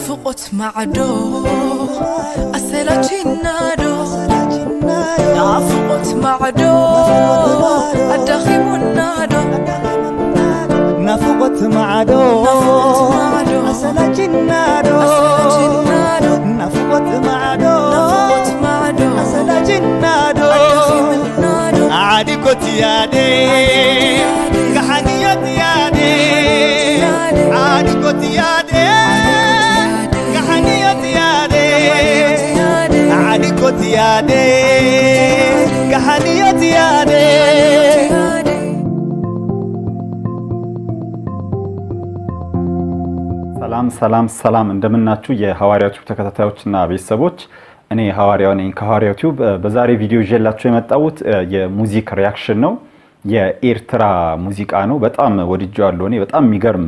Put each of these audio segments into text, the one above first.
نافقت معدو أسلاتشينادو نافقت معدو الدخيم النادو نافقت معدو أسلاتشينادو نافقت معدو أسلاتشينادو عادي كوتيادي كحنيات يادي عادي كوتيادي كحنيات يادي عادي كوتيادي كحنيات يادي ሰላም እንደምናችሁ የሐዋርያው ቲዩብ ተከታታዮችና ቤተሰቦች እኔ ሐዋርያው ነኝ ከሐዋርያው ቲዩብ በዛሬ ቪዲዮ ይዤላችሁ የመጣሁት የሙዚክ ሪአክሽን ነው የኤርትራ ሙዚቃ ነው በጣም ወድጄዋለሁ እኔ በጣም የሚገርም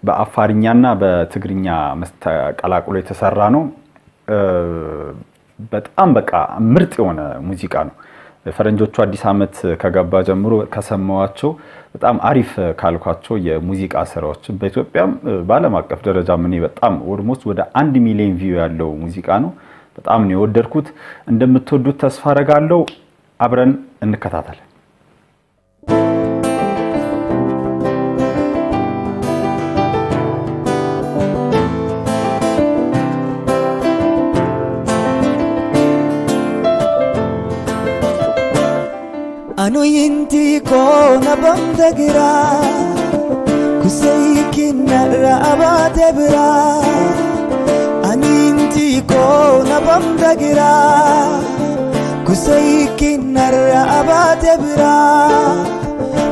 በአፋርኛና በትግርኛ መስተቀላቅሎ የተሰራ ነው በጣም በቃ ምርጥ የሆነ ሙዚቃ ነው ፈረንጆቹ አዲስ አመት ከገባ ጀምሮ ከሰማዋቸው በጣም አሪፍ ካልኳቸው የሙዚቃ ስራዎች በኢትዮጵያም በዓለም አቀፍ ደረጃ ምን በጣም ኦልሞስት ወደ 1 ሚሊዮን ቪው ያለው ሙዚቃ ነው በጣም ነው የወደድኩት እንደምትወዱት ተስፋ አደርጋለሁ አብረን እንከታተል أنو ينتي كونا بمدقرا كسيكنا رأبات برا أنو ينتي كونا بمدقرا كسيكنا رأبات برا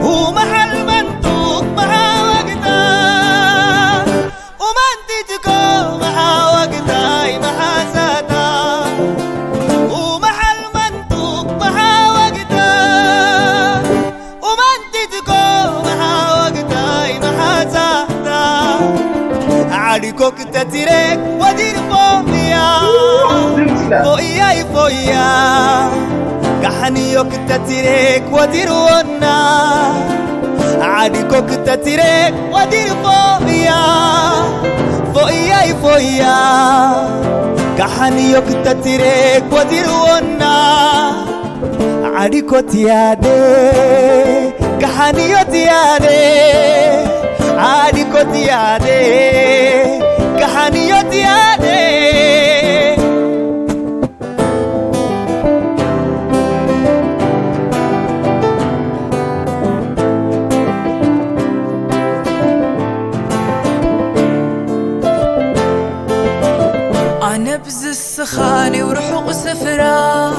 ومحل منطوق مها وقتا ومنتي تكو مها وقتا مها ساتا عاليكو كتاتيرك ودير فوقيا فوقيا كحنيو كتاتيرك ودير ونا عاليكو كتاتيرك ودير فوقيا كحنيو كتاتيرك ودير ونا عاليكو تيادي كحنيو تيادي عادي كوتيادي كحنيوتيادي أنا بز السخاني ورحوق سفرا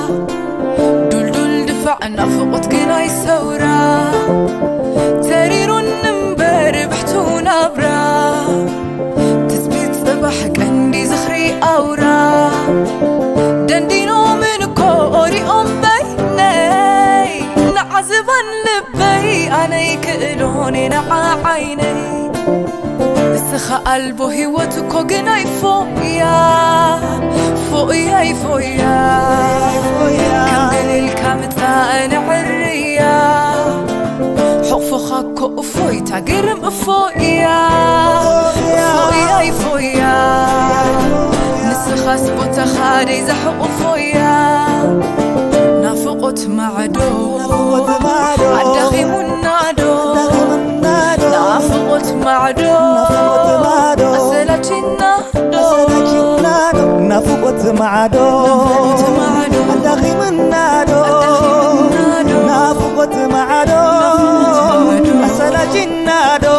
دول دفعنا فوقت قناي سورا تريرون بحتونا برا تثبيت صباحك عندي زخري أورا دندينو من كوري بيني نعزبا لبي أنا يكئلوني نعا عيني السخاء قلبه هوتكو قناي فوقيا كم دليل كامتا أنا عريا حفخك أفوي تقرم أفويا نسخس بوتخاري زحق أفويا نافقت معدو الدخيم النادو نافقت معدو أسلاتشينادو نافقت معدو الدخيم النادو نافقت معدو أسلاتشينادو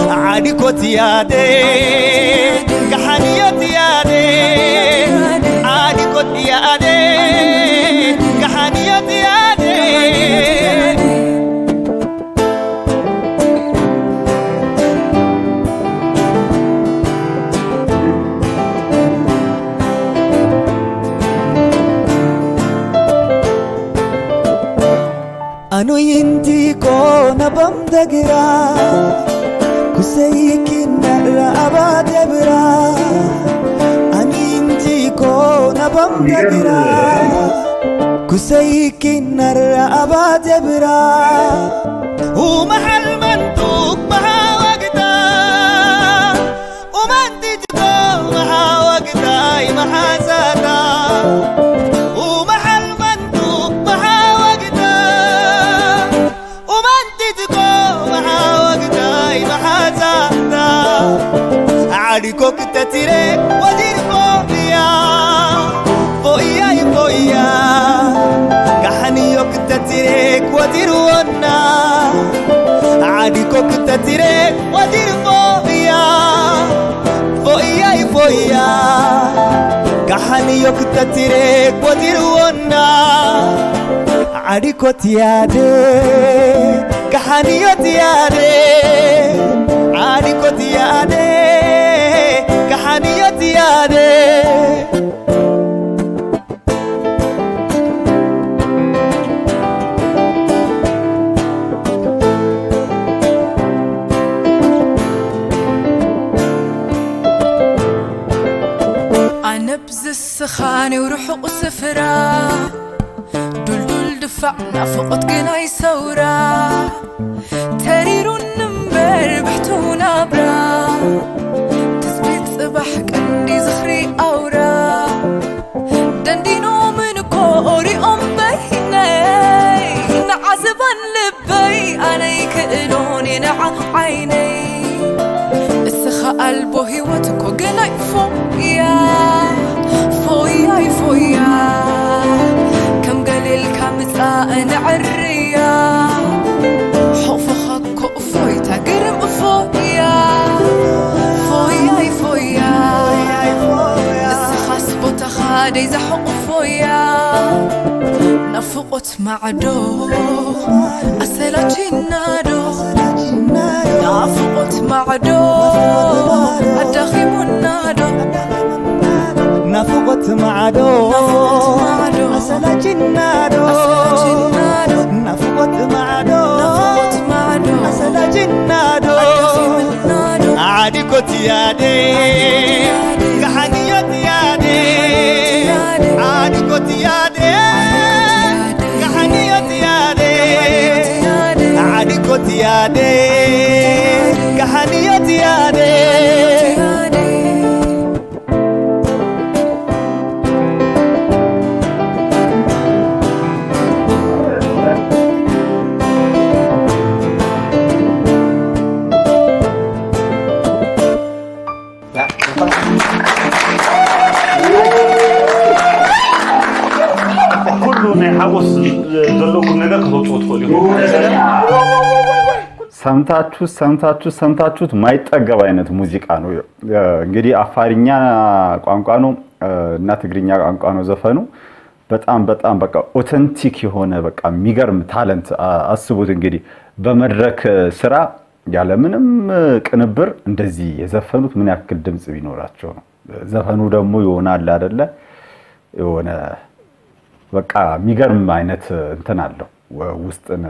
عادي كوتيادي كحنيات يادي عادي كوتيادي كحنيات يادي أنو ينتي كونا بمدقرا كسيكنا رأبات برا أنو ينتي كونا بمدقرا كسيكنا رأبات برا ومحل منطوق مها وقتا وما عاديكو كتتيرك ودير فوقيا فوقيا فوقيا كحنيو كتتيرك ودير ونا عاديكو كتتيرك ودير فوقيا فوقيا فوقيا كحنيو كتتيرك ودير ونا عاديكو تيادي كحنيو تيادي عاديكو تيادي كحنيو تيادي نبز السخاني ورحق سفرا دول دفع نافقت قناي سورا تريرو النمبر بحتونا برا تثبيت صباح كندي زخري أورا دندينو من كوري بيني نعزبا لبي أنا يكئلوني نعا عيني السخاء قلبو هيوتكو قناي فوقيا فويا فويا كم قليل كم تساءن عريا حوف خكو فويتا قرم فويا فويا فويا السخاس بوتخادي زحق فويا نفقت معدو أسلا جنادو نفقت معدو أدخي منادو نفقت معدو أسلا جنادو نفقت معدو أسلا جنادو عاديكو تيادي كحنيو تيادي عاديكو تيادي كحنيو تيادي عاديكو تيادي كحنيو تيادي ሰምታችሁት ማይጠገብ አይነት ሙዚቃ ነው። እንግዲህ አፋርኛ ቋንቋ ነው እና ትግርኛ ቋንቋ ነው ዘፈኑ። በጣም በቃ ኦተንቲክ የሆነ በቃ የሚገርም ታለንት አስቡት። እንግዲህ በመድረክ ስራ ያለ ምንም ቅንብር እንደዚህ የዘፈኑት ምን ያክል ድምጽ ቢኖራቸው ነው። ዘፈኑ ደግሞ ይሆናል አይደለ የሆነ በቃ የሚገርም አይነት እንትን አለው ውስጥን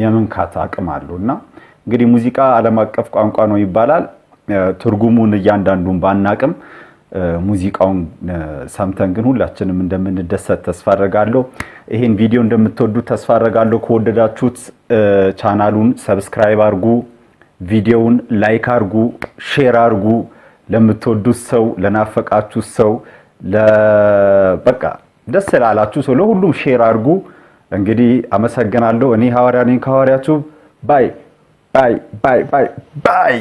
የመንካት አቅም አለውና እንግዲህ ሙዚቃ ዓለም አቀፍ ቋንቋ ነው ይባላል። ትርጉሙን እያንዳንዱን ባናቅም ሙዚቃውን ሰምተን ግን ሁላችንም እንደምንደሰት ተስፋ አደርጋለሁ። ይሄን ቪዲዮ እንደምትወዱት ተስፋ አደርጋለሁ። ከወደዳችሁት ቻናሉን ሰብስክራይብ አድርጉ፣ ቪዲዮውን ላይክ አድርጉ፣ ሼር አድርጉ። ለምትወዱት ሰው፣ ለናፈቃችሁ ሰው፣ በቃ ደስ ላላችሁ ሰው ለሁሉም ሼር አድርጉ። እንግዲህ አመሰግናለሁ። እኔ ሐዋርያ ነኝ ከሐዋርያቱ ባይ ባይ ባይ ባይ ባይ